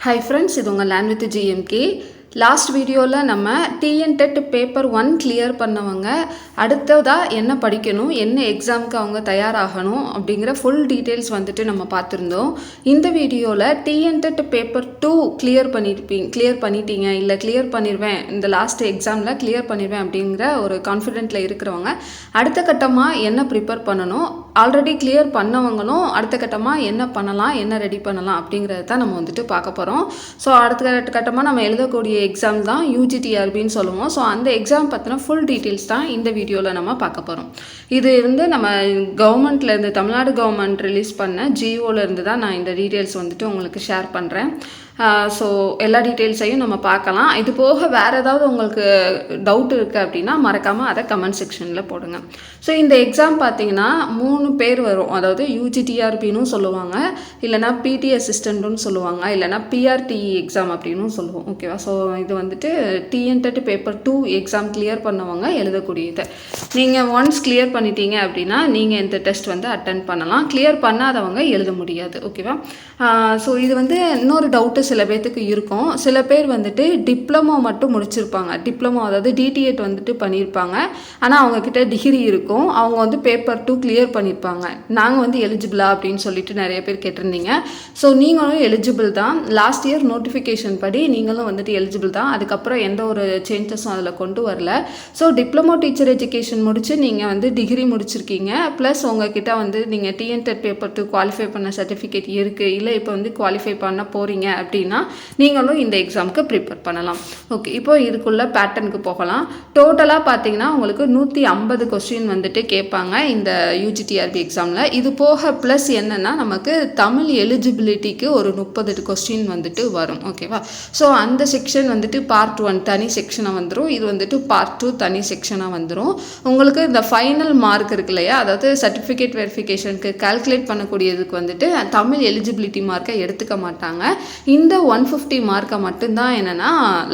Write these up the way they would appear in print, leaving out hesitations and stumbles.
Hi friends, இது உங்கள் land with GMK. Last வீடியோவில் நம்ம டிஎன்டெட் பேப்பர் 1 கிளியர் பண்ணவங்க அடுத்ததாக என்ன படிக்கணும், என்ன எக்ஸாமுக்கு அவங்க தயாராகணும் அப்படிங்கிற ஃபுல் டீட்டெயில்ஸ் வந்துட்டு நம்ம பார்த்துருந்தோம். இந்த வீடியோவில் டிஎன்டெட் பேப்பர் 2 கிளியர் பண்ணிட்டீங்க இல்லை கிளியர் பண்ணிடுவேன், இந்த லாஸ்ட் எக்ஸாமில் கிளியர் பண்ணிடுவேன் அப்படிங்கிற ஒரு கான்ஃபிடென்ட்டில் இருக்கிறவங்க அடுத்த கட்டமாக என்ன ப்ரிப்பேர் பண்ணணும், ஆல்ரெடி கிளியர் பண்ணவங்களும் அடுத்த கட்டமாக என்ன பண்ணலாம், என்ன ரெடி பண்ணலாம் அப்படிங்கிறத தான் நம்ம வந்துட்டு பார்க்க போகிறோம். ஸோ அடுத்த கட்டமாக நம்ம எழுதக்கூடிய எக்ஸாம் தான் யூஜிடிஆர்பின்னு சொல்லுவோம். ஸோ அந்த எக்ஸாம் பற்றின ஃபுல் டீட்டெயில்ஸ் தான் இந்த வீடியோவில் நம்ம பார்க்க போகிறோம். இது நம்ம கவர்மெண்ட்லேருந்து, தமிழ்நாடு கவர்மெண்ட் ரிலீஸ் பண்ண ஜிஓலேருந்து தான் நான் இந்த டீட்டெயில்ஸ் வந்துட்டு உங்களுக்கு ஷேர் பண்ணுறேன். ஸோ எல்லா டீட்டெயில்ஸையும் நம்ம பார்க்கலாம். இது போக வேறு ஏதாவது உங்களுக்கு டவுட் இருக்குது அப்படின்னா மறக்காமல் அதை கமெண்ட் செக்ஷனில் போடுங்க. ஸோ இந்த எக்ஸாம் பார்த்தீங்கன்னா 3 பேர் வரும். அதாவது யூஜிடிஆர்பின்னு சொல்லுவாங்க, இல்லைனா பிடி அசிஸ்டண்ட்டுன்னு சொல்லுவாங்க, இல்லைனா பிஆர்டிஇ எக்ஸாம் அப்படின்னு சொல்லுவோம். ஓகேவா? ஸோ இது வந்துட்டு டிஎன்டெட் பேப்பர் 2 எக்ஸாம் கிளியர் பண்ணவங்க எழுதக்கூடியது. நீங்கள் ஒன்ஸ் கிளியர் பண்ணிட்டீங்க அப்படின்னா நீங்கள் இந்த டெஸ்ட் வந்து அட்டன் பண்ணலாம். கிளியர் பண்ணாதவங்க எழுத முடியாது. ஓகேவா? ஸோ இது வந்து இன்னொரு டவுட்டு சில பேர்த்துக்கு இருக்கும். சில பேர் வந்துட்டு டிப்ளமோ மட்டும் முடிச்சிருப்பாங்க. டிப்ளமோ அதாவது டிடிஎட் வந்துட்டு பண்ணியிருப்பாங்க, ஆனால் அவங்கக்கிட்ட டிகிரி இருக்கும். அவங்க வந்து பேப்பர் 2 கிளியர் பண்ணியிருப்பாங்க. நாங்கள் வந்து எலிஜிபிளா அப்படின்னு சொல்லிட்டு நிறைய பேர் கேட்டிருந்தீங்க. ஸோ நீங்களும் எலிஜிபிள் தான். லாஸ்ட் இயர் நோட்டிஃபிகேஷன் படி நீங்களும் வந்துட்டு எலிஜிபிள் தான். அதுக்கப்புறம் எந்த ஒரு சேஞ்சஸும் அதில் கொண்டு வரல. ஸோ டிப்ளமோ டீச்சர் எஜுகேஷன் முடித்து நீங்கள் வந்து டிகிரி முடிச்சிருக்கீங்க, ப்ளஸ் உங்ககிட்ட வந்து நீங்கள் டிஎன்டெட் பேப்பர் 2 குவாலிஃபை பண்ண சர்டிஃபிகேட் இருக்குது, இல்லை இப்போ வந்து குவாலிஃபை பண்ண போகிறீங்க அப்படின்னா நீங்களும் இந்த எக்ஸாமுக்கு ப்ரிப்பேர் பண்ணலாம். ஓகே, இப்போ இதுக்குள்ள பேட்டர்னுக்கு போகலாம். டோட்டலாக பார்த்தீங்கன்னா உங்களுக்கு 150 கொஸ்டின் வந்துட்டு கேட்பாங்க இந்த யூஜிடிஆர்பி எக்ஸாமில். இது போக ப்ளஸ் என்னென்னா நமக்கு தமிழ் எலிஜிபிலிட்டிக்கு ஒரு 30 கொஸ்டின் வந்துட்டு வரும். ஓகேவா? ஸோ அந்த செக்ஷன் வந்துட்டு பார்ட் 1 தனி செக்ஷனாக வந்துடும். இது வந்துட்டு பார்ட் 2 தனி செக்ஷனாக வந்துடும். உங்களுக்கு இந்த ஃபைனல் மார்க் இருக்கு இல்லையா, அதாவது சர்டிஃபிகேட் வெரிஃபிகேஷனுக்கு கால்குலேட் பண்ணக்கூடியதுக்கு வந்துட்டு தமிழ் எலிஜிபிலிட்டி மார்க்கை எடுத்துக்க மாட்டாங்க. இந்த 150 மார்க்கை மட்டும்தான் என்னென்னா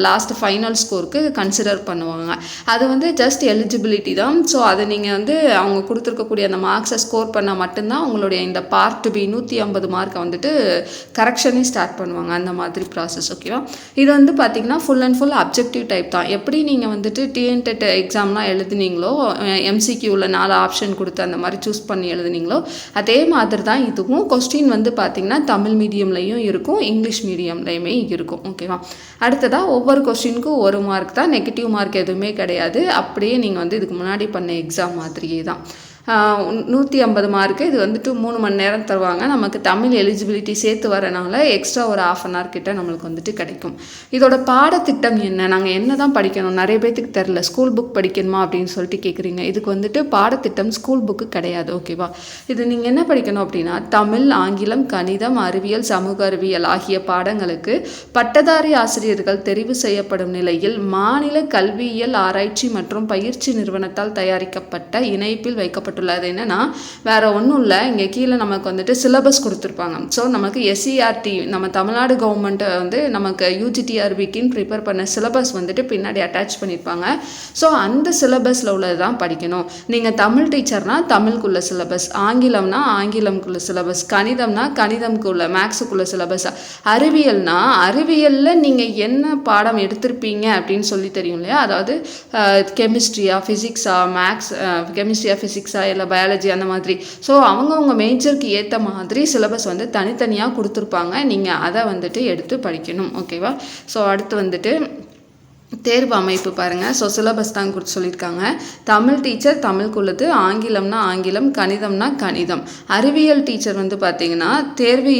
லாஸ்ட் ஃபைனல் ஸ்கோருக்கு கன்சிடர் பண்ணுவாங்க. அது வந்து ஜஸ்ட் எலிஜிபிலிட்டி தான். ஸோ அதை நீங்கள் வந்து அவங்க கொடுத்துருக்கக்கூடிய அந்த மார்க்ஸை ஸ்கோர் பண்ணால் மட்டும்தான் உங்களுடைய இந்த பார்ட் பி 150 மார்க்கை வந்துட்டு கரெக்ஷனே ஸ்டார்ட் பண்ணுவாங்க. அந்த மாதிரி ப்ராசஸ். ஓகேவா? இது வந்து பார்த்திங்கன்னா full and full objective type தான். எப்படி நீங்கள் வந்துட்டு டிஎன்டெட் எக்ஸாம்லாம் எழுதுனீங்களோ, எம்சிக்யூவில் 4 ஆப்ஷன் கொடுத்து அந்த மாதிரி சூஸ் பண்ணி எழுதுனீங்களோ, அதே மாதிரி தான் இதுவும். கொஸ்டின் வந்து பார்த்திங்கன்னா தமிழ் மீடியம்லையும் இருக்கும், இங்கிலீஷ் மீடியம்லையுமே இருக்கும். ஓகேவா? அடுத்ததாக ஒவ்வொரு கொஸ்டினுக்கும் 1 மார்க் தான், நெகட்டிவ் மார்க் எதுவுமே கிடையாது. அப்படியே நீங்கள் வந்து இதுக்கு முன்னாடி பண்ண எக்ஸாம் மாதிரியே தான். 150 மார்க்கு. இது வந்துட்டு 3 மணி நேரம் தருவாங்க. நமக்கு தமிழ் எலிஜிபிலிட்டி சேர்த்து வரனால எக்ஸ்ட்ரா ஒரு 1/2 hour கிட்ட நம்மளுக்கு வந்துட்டு கிடைக்கும். இதோட பாடத்திட்டம் என்ன, நாங்கள் என்ன தான் படிக்கணும், நிறைய பேர்த்துக்கு தெரில. ஸ்கூல் புக் படிக்கணுமா அப்படின்னு சொல்லிட்டு கேட்குறீங்க. இதுக்கு வந்துட்டு பாடத்திட்டம் ஸ்கூல் புக்கு கிடையாது. ஓகேவா? இது நீங்கள் என்ன படிக்கணும் அப்படின்னா தமிழ், ஆங்கிலம், கணிதம், அறிவியல், சமூக அறிவியல் ஆகிய பாடங்களுக்கு பட்டதாரி ஆசிரியர்கள் தெரிவு செய்யப்படும் நிலையில் மாநில கல்வியியல் ஆராய்ச்சி மற்றும் பயிற்சி நிறுவனத்தால் தயாரிக்கப்பட்ட இணைப்பில் வைக்கப்பட்ட என்னன்னா வேற ஒன்றும் இல்லை. இங்கே கீழே நமக்கு வந்துட்டு சிலபஸ் கொடுத்துருப்பாங்க. ஸோ நமக்கு எஸ்சிஆர்டி, நம்ம தமிழ்நாடு கவர்மெண்ட் வந்து நமக்கு யூஜிடிஆர்பிக்குன்னு ப்ரிப்பேர் பண்ண சிலபஸ் வந்துட்டு பின்னாடி அட்டாச் பண்ணியிருப்பாங்க. ஸோ அந்த சிலபஸில் உள்ளது தான் படிக்கணும். நீங்கள் தமிழ் டீச்சர்னால் தமிழுக்குள்ள சிலபஸ், ஆங்கிலம்னா ஆங்கிலம்குள்ள சிலபஸ், கணிதம்னா கணிதம்குள்ள, மேக்ஸுக்குள்ள சிலபஸ், அறிவியல்னா அறிவியலில் நீங்கள் என்ன பாடம் எடுத்திருப்பீங்க அப்படின்னு சொல்லி தெரியும் இல்லையா, அதாவது கெமிஸ்ட்ரியா, ஃபிசிக்ஸா, மேக்ஸ், கெமிஸ்ட்ரியா, ஃபிசிக்ஸா, இல்லை பயாலஜி, அந்த மாதிரி. ஸோ அவங்கவுங்க மேஜருக்கு ஏற்ற மாதிரி சிலபஸ் வந்து தனித்தனியாக கொடுத்துருப்பாங்க. நீங்கள் அதை வந்துட்டு எடுத்து படிக்கணும். ஓகேவா? ஸோ அடுத்து வந்துட்டு தேர்வு அமைப்பு பாருங்கள். ஸோ சிலபஸ் தான் கொடுத்து சொல்லியிருக்காங்க. தமிழ் டீச்சர் தமிழுக்குள்ளது, ஆங்கிலம்னா ஆங்கிலம், கணிதம்னா கணிதம். அறிவியல் டீச்சர் வந்து பார்த்திங்கன்னா தேர்வர்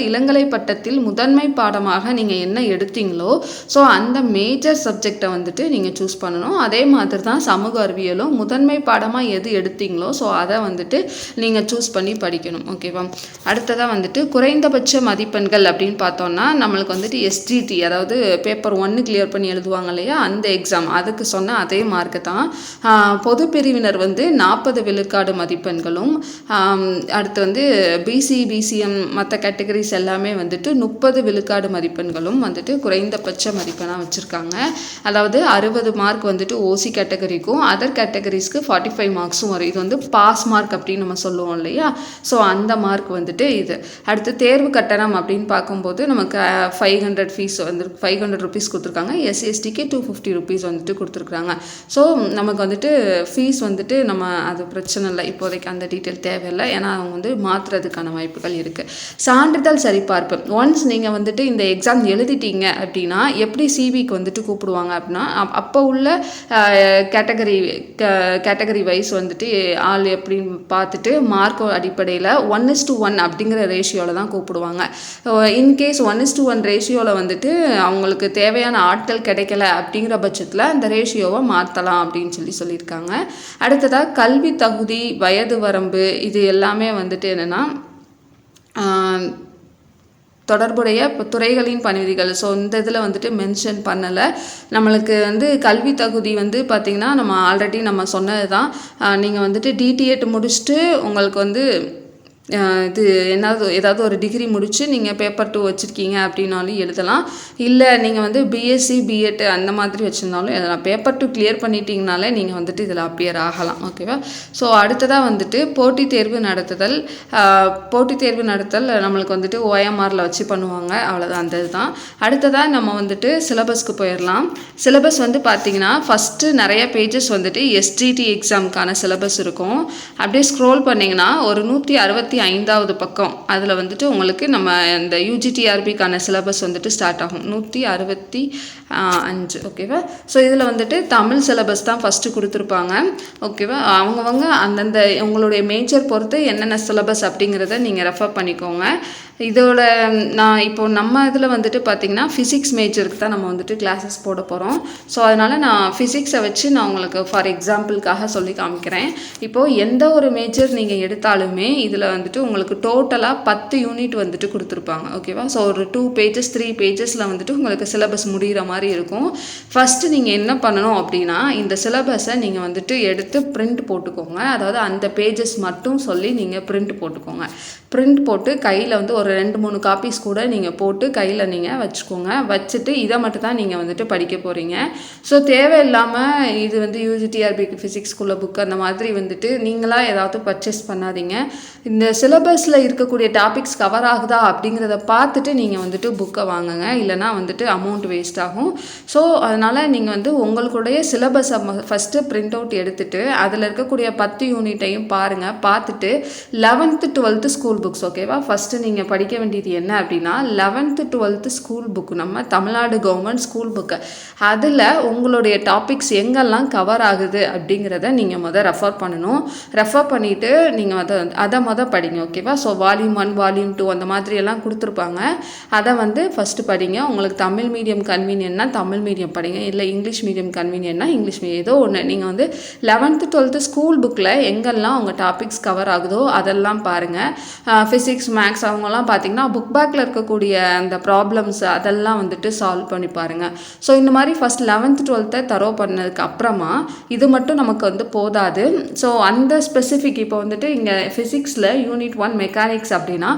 இளங்கலை பட்டத்தில் முதன்மை பாடமாக நீங்கள் என்ன எடுத்தீங்களோ ஸோ அந்த மேஜர் சப்ஜெக்டை வந்துட்டு நீங்கள் சூஸ் பண்ணணும். அதே மாதிரி தான் சமூக அறிவியலும் முதன்மை பாடமாக எது எடுத்தீங்களோ ஸோ அதை வந்துட்டு நீங்கள் சூஸ் பண்ணி படிக்கணும். ஓகேவா? அடுத்ததாக வந்துட்டு குறைந்தபட்ச மதிப்பெண்கள் அப்படின்னு பார்த்தோன்னா நம்மளுக்கு வந்துட்டு எஸ்டிடி, அதாவது பேப்பர் 1 கிளியர் பண்ணி எழுதுவாங்க இல்லையா, அந்த எக்ஸாம், அதுக்கு சொன்ன அதே மார்க்கு தான். பொது பிரிவினர் வந்து 40 விழுக்காடு மதிப்பெண்களும், அடுத்து வந்து பிசிஎம் மற்ற கேட்டகரிஸ் எல்லாமே வந்துட்டு 30 விழுக்காடு மதிப்பெண்களும் வந்துட்டு குறைந்தபட்ச மதிப்பெண்ணாக வச்சுருக்காங்க. அதாவது 60 மார்க் வந்துட்டு ஓசி கேட்டகரிக்கும் அதர் கேட்டகரிஸ்க்கு 45 மார்க்ஸும் வரும். இது வந்து பாஸ் மார்க் அப்படின்னு நம்ம சொல்லுவோம் இல்லையா? ஸோ அந்த மார்க் வந்துட்டு இது. அடுத்து தேர்வு கட்டணம் அப்படின்னு பார்க்கும்போது நமக்கு 500 ஃபீஸ் வந்து 500 ருபீஸ் கொடுத்துருக்காங்க. எஸ்சிஎஸ்டிக்கு 250 ருபீஸ் வந்துட்டு கொடுத்துருக்குறாங்க. ஸோ நமக்கு வந்துட்டு ஃபீஸ் வந்துட்டு நம்ம அது பிரச்சனை இல்லை, இப்போதைக்கு அந்த டீட்டெயில் தேவையில்லை. ஏன்னா அவங்க வந்து மாற்றுறதுக்கான வாய்ப்புகள் இருக்குது. சான்றிதழ் சரிபார்ப்பு ஒன்ஸ் நீங்கள் வந்துட்டு இந்த எக்ஸாம் எழுதிட்டீங்க அப்படின்னா எப்படி சிவிக்கு வந்துட்டு கூப்பிடுவாங்க அப்படின்னா அப்போ உள்ள கேட்டகரி வைஸ் வந்துட்டு ஆள் எப்படின்னு பார்த்துட்டு மார்க் அடிப்படையில் 1:1 அப்படிங்கிற ரேஷியோவில் தான் கூப்பிடுவாங்க. இன்கேஸ் 1:1 ரேஷியோவில் வந்துட்டு அவங்களுக்கு தேவையான ஆட்கள் கிடைக்கல அப்படிங்கிற பட்சத்தில் அந்த ரேஷியோவை மாற்றலாம் அப்படின்னு சொல்லியிருக்காங்க. அடுத்ததாக கல்வி தகுதி, வயது வரம்பு, இது எல்லாமே வந்துட்டு என்னென்னா தொடர்புடைய துறைகளின் பணிவிதிகள். ஸோ இந்த இதில் வந்துட்டு மென்ஷன் பண்ணலை. நம்மளுக்கு வந்து கல்வி தகுதி வந்து பார்த்திங்கன்னா நம்ம ஆல்ரெடி நம்ம சொன்னது தான். நீங்கள் வந்துட்டு டிடிஎட் முடிச்சுட்டு உங்களுக்கு வந்து இது ஏதாவது ஒரு டிகிரி முடித்து நீங்கள் பேப்பர் 2 வச்சுருக்கீங்க அப்படின்னாலும் எழுதலாம். இல்லை நீங்கள் வந்து பிஎஸ்சி பிஎட் அந்த மாதிரி வச்சுருந்தாலும் எழுதலாம். பேப்பர் 2 கிளியர் பண்ணிட்டீங்கனாலே நீங்கள் வந்துட்டு இதில் அப்பியர் ஆகலாம். ஓகேவா? ஸோ அடுத்ததாக வந்துட்டு போட்டித் தேர்வு நடத்தல் நம்மளுக்கு வந்துட்டு ஓஎம்ஆரில் வச்சு பண்ணுவாங்க. அவ்வளோதான், அந்த இதுதான். அடுத்ததாக நம்ம வந்துட்டு சிலபஸ்க்கு போயிடலாம். சிலபஸ் வந்து பார்த்திங்கன்னா ஃபஸ்ட்டு நிறைய பேஜஸ் வந்துட்டு எஸ்டிடி எக்ஸாமுக்கான சிலபஸ் இருக்கும். அப்படியே ஸ்க்ரோல் பண்ணிங்கன்னா ஒரு 165வது பக்கம் அதில் வந்துட்டு உங்களுக்கு நம்ம இந்த யூஜிடிஆர்பிக்கான சிலபஸ் வந்துட்டு ஸ்டார்ட் ஆகும். 165. ஓகேவா? ஸோ இதில் வந்துட்டு தமிழ் சிலபஸ் தான் ஃபஸ்ட்டு கொடுத்துருப்பாங்க. ஓகேவா? அவங்கவங்க அந்தந்த உங்களுடைய மேஜர் பொறுத்து என்னென்ன சிலபஸ் அப்படிங்கிறத நீங்கள் ரெஃபர் பண்ணிக்கோங்க. இதோட நான் இப்போது நம்ம இதில் வந்துட்டு பார்த்திங்கன்னா ஃபிசிக்ஸ் மேஜருக்கு தான் நம்ம வந்துட்டு கிளாஸஸ் போட போகிறோம். ஸோ அதனால் நான் ஃபிசிக்ஸை வச்சு நான் உங்களுக்கு ஃபார் எக்ஸாம்பிளுக்காக சொல்லி காமிக்கிறேன். இப்போது எந்த ஒரு மேஜர் நீங்கள் எடுத்தாலுமே இதில் வந்துட்டு உங்களுக்கு டோட்டலாக 10 யூனிட் வந்துட்டு கொடுத்துருப்பாங்க. ஓகேவா? ஸோ ஒரு 2 பேஜஸ் 3 பேஜஸில் வந்துட்டு உங்களுக்கு சிலபஸ் முடிகிற மாதிரி இருக்கும். ஃபஸ்ட்டு நீங்கள் என்ன பண்ணணும் அப்படின்னா இந்த சிலபஸை நீங்கள் வந்துட்டு எடுத்து பிரிண்ட் போட்டுக்கோங்க. அதாவது அந்த பேஜஸ் மட்டும் சொல்லி நீங்கள் பிரிண்ட் போட்டுக்கோங்க. பிரிண்ட் போட்டு கையில் வந்து ஒரு 2-3 காப்பீஸ் கூட நீங்கள் போட்டு கையில் நீங்கள் வச்சுக்கோங்க. வச்சுட்டு இதை மட்டும் தான் நீங்கள் வந்துட்டு படிக்க போகிறீங்க. ஸோ தேவையில்லாமல் இது வந்து யூஜிடிஆர்பிக்கு ஃபிசிக்ஸ்குள்ள புக் அந்த மாதிரி வந்துட்டு நீங்களாக ஏதாவது பர்ச்சேஸ் பண்ணாதீங்க. இந்த சிலபஸில் இருக்கக்கூடிய டாபிக்ஸ் கவர் ஆகுதா அப்படிங்கிறத பார்த்துட்டு நீங்கள் வந்துட்டு புக்கை வாங்குங்க. இல்லைனா வந்துட்டு அமௌண்ட் வேஸ்ட் ஆகும். ஸோ அதனால் நீங்கள் வந்து உங்களுடைய சிலபஸை ஃபஸ்ட்டு பிரிண்ட் அவுட் எடுத்துகிட்டு அதில் இருக்கக்கூடிய 10 யூனிட்டையும் பாருங்கள். பார்த்துட்டு 11th 12th ஸ்கூல் புக்ஸ். ஓகேவா? ஃபஸ்ட்டு நீங்கள் படிக்க வேண்டியது என்ன அப்படின்னா 11th 12th ஸ்கூல் புக்கு, நம்ம தமிழ்நாடு கவர்மெண்ட் ஸ்கூல் புக்கு. அதில் உங்களுடைய டாபிக்ஸ் எங்கெல்லாம் கவர் ஆகுது அப்படிங்கிறத நீங்கள் ரெஃபர் பண்ணணும். ரெஃபர் பண்ணிவிட்டு நீங்கள் அதை படிங்க. ஓகேவா? ஸோ வால்யூம் 1 வால்யூம் 2 அந்த மாதிரியெல்லாம் கொடுத்துருப்பாங்க. அதை வந்து ஃபஸ்ட்டு படிங்க. உங்களுக்கு தமிழ் மீடியம் கன்வீனியன்ட்னா தமிழ் மீடியம் படிங்க. இல்லை இங்கிலீஷ் மீடியம் கன்வீனியன்ட்னா இங்கிலீஷ் மீடியம், ஏதோ ஒன்று. நீங்கள் வந்து 11th 12th ஸ்கூல் புக்கில் எங்கெல்லாம் உங்கள் டாபிக்ஸ் கவர் ஆகுதோ அதெல்லாம் பாருங்கள். ஃபிசிக்ஸ் மேக்ஸ் அவங்கெல்லாம் பார்த்திங்கன்னா புக் பேக்கில் இருக்கக்கூடிய அந்த ப்ராப்ளம்ஸ் அதெல்லாம் வந்துட்டு சால்வ் பண்ணி பாருங்கள். ஸோ இந்த மாதிரி ஃபஸ்ட் 11th 12th தரோ பண்ணதுக்கு அப்புறமா இது மட்டும் நமக்கு வந்து போதாது. ஸோ அந்த ஸ்பெசிஃபிக் இப்போ வந்துட்டு இங்கே ஃபிசிக்ஸில் யூனிட் 1 மெக்கானிக்ஸ் அப்படின்னா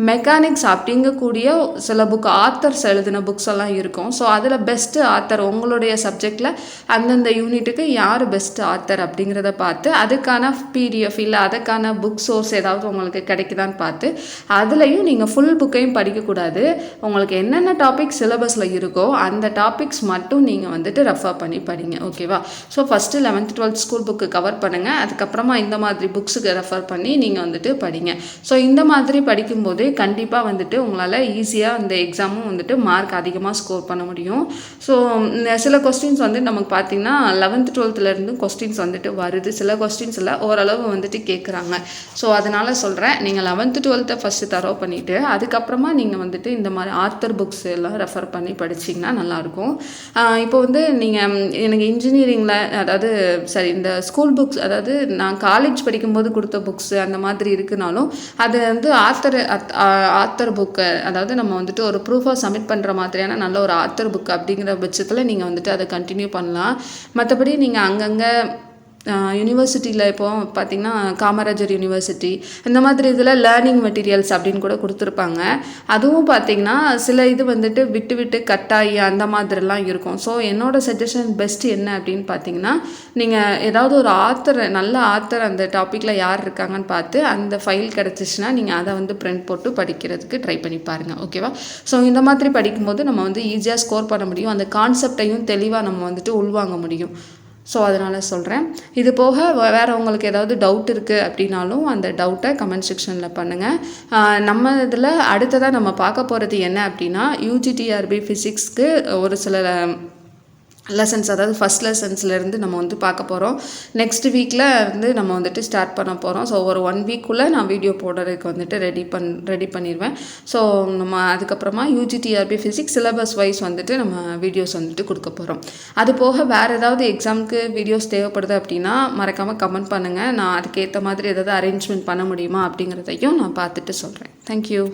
மெக்கானிக்ஸ் அப்படிங்கக்கூடிய சில புக் ஆத்தர்ஸ் எழுதின புக்ஸ் எல்லாம் இருக்கும். ஸோ அதில் பெஸ்ட்டு ஆத்தர் உங்களுடைய சப்ஜெக்டில் அந்தந்த யூனிட்டுக்கு யார் பெஸ்ட் ஆத்தர் அப்படிங்கிறத பார்த்து அதுக்கான பிடிஎஃப் இல்லை அதுக்கான புக் சோர்ஸ் ஏதாவது உங்களுக்கு கிடைக்குதான்னு பார்த்து அதுலேயும் நீங்கள் ஃபுல் புக்கையும் படிக்கக்கூடாது. உங்களுக்கு என்னென்ன டாபிக் சிலபஸில் இருக்கோ அந்த டாபிக்ஸ் மட்டும் நீங்கள் வந்துட்டு ரெஃபர் பண்ணி படிங்க. ஓகேவா? So first 11th 12th school book cover பண்ணுங்கள். அதுக்கப்புறமா இந்த மாதிரி புக்ஸுக்கு ரெஃபர் பண்ணி நீங்கள் வந்துட்டு படிங்க. ஸோ இந்த மாதிரி படிக்கும்போது கண்டிப்பாக வந்துட்டு உங்களால் ஈஸியாக இந்த எக்ஸாமும் வந்துட்டு மார்க் அதிகமாக ஸ்கோர் பண்ண முடியும். ஸோ சில கொஸ்டின்ஸ் வந்து நமக்கு பார்த்திங்கன்னா 11th 12th கொஸ்டின்ஸ் வந்துட்டு வருது. சில கொஸ்டின்ஸில் ஓரளவு வந்துட்டு கேட்குறாங்க. ஸோ அதனால் சொல்கிறேன், நீங்கள் 11th 12th ஃபஸ்ட்டு தரோ பண்ணிவிட்டு அதுக்கப்புறமா நீங்கள் வந்துட்டு இந்த மாதிரி ஆத்தர் புக்ஸ் எல்லாம் ரெஃபர் பண்ணி படிச்சிங்கன்னா நல்லாயிருக்கும். இப்போ வந்து நீங்கள் எனக்கு இன்ஜினியரிங்கில் அதாவது இந்த ஸ்கூல் புக்ஸ் அதாவது நான் காலேஜ் படிக்கும்போது கொடுத்த புக்ஸு அந்த மாதிரி இருக்குனாலும் அது வந்து ஆத்தர் புக்கு அதாவது நம்ம வந்துட்டு ஒரு ப்ரூஃபாக சப்மிட் பண்ணுற மாதிரியான நல்ல ஒரு ஆத்தர் புக் அப்படிங்கிற பட்சத்தில் நீங்கள் வந்துட்டு அதை கண்டினியூ பண்ணலாம். மற்றபடி நீங்கள் அங்கங்கே யூனிவர்சிட்டியில் இப்போ பார்த்திங்கன்னா காமராஜர் யூனிவர்சிட்டி இந்த மாதிரி இதில் லேர்னிங் மெட்டீரியல்ஸ் அப்படின்னு கூட கொடுத்துருப்பாங்க. அதுவும் பார்த்திங்கன்னா சில இது வந்துட்டு விட்டு விட்டு கட்டாயி அந்த மாதிரிலாம் இருக்கும். ஸோ என்னோடய சஜஷன் பெஸ்ட்டு என்ன அப்படின்னு பார்த்தீங்கன்னா, நீங்கள் ஏதாவது ஒரு நல்ல ஆத்தர் அந்த டாப்பிக்கில் யார் இருக்காங்கன்னு பார்த்து அந்த ஃபைல் கிடச்சிச்சின்னா நீங்கள் அதை வந்து பிரிண்ட் போட்டு படிக்கிறதுக்கு ட்ரை பண்ணி பாருங்கள். ஓகேவா? ஸோ இந்த மாதிரி படிக்கும்போது நம்ம வந்து ஈஸியாக ஸ்கோர் பண்ண முடியும். அந்த கான்செப்டையும் தெளிவாக நம்ம வந்துட்டு உள்வாங்க முடியும். ஸோ அதனால் சொல்கிறேன். இது போக வேறு உங்களுக்கு ஏதாவது டவுட் இருக்குது அப்படின்னாலும் அந்த டவுட்டை கமெண்ட் செக்ஷனில் பண்ணுங்கள். நம்ம இதில் அடுத்ததாக நம்ம பார்க்க போகிறது என்ன அப்படின்னா, யூஜிடிஆர்பி ஃபிசிக்ஸ்க்கு ஒரு சில லெசன்ஸ், அதாவது ஃபஸ்ட் லெசன்ஸ்லேருந்து நம்ம வந்து பார்க்க போகிறோம். நெக்ஸ்ட் வீக்கில் வந்து நம்ம வந்துட்டு ஸ்டார்ட் பண்ண போகிறோம். ஸோ ஒரு 1 வீக்குள்ளே நான் வீடியோ போடுறதுக்கு வந்துட்டு ரெடி பண்ணிடுவேன். ஸோ நம்ம அதுக்கப்புறமா யூஜிடிஆர்பி ஃபிசிக்ஸ் சிலபஸ் வைஸ் வந்துட்டு நம்ம வீடியோஸ் வந்துட்டு கொடுக்க போகிறோம். அது போக வேறு ஏதாவது எக்ஸாமுக்கு வீடியோஸ் தேவைப்படுது அப்படின்னா மறக்காமல் கமெண்ட் பண்ணுங்கள். நான் அதுக்கேற்ற மாதிரி ஏதாவது அரேஞ்ச்மெண்ட் பண்ண முடியுமா அப்படிங்கிறதையும் நான் பார்த்துட்டு சொல்கிறேன். தேங்க்யூ.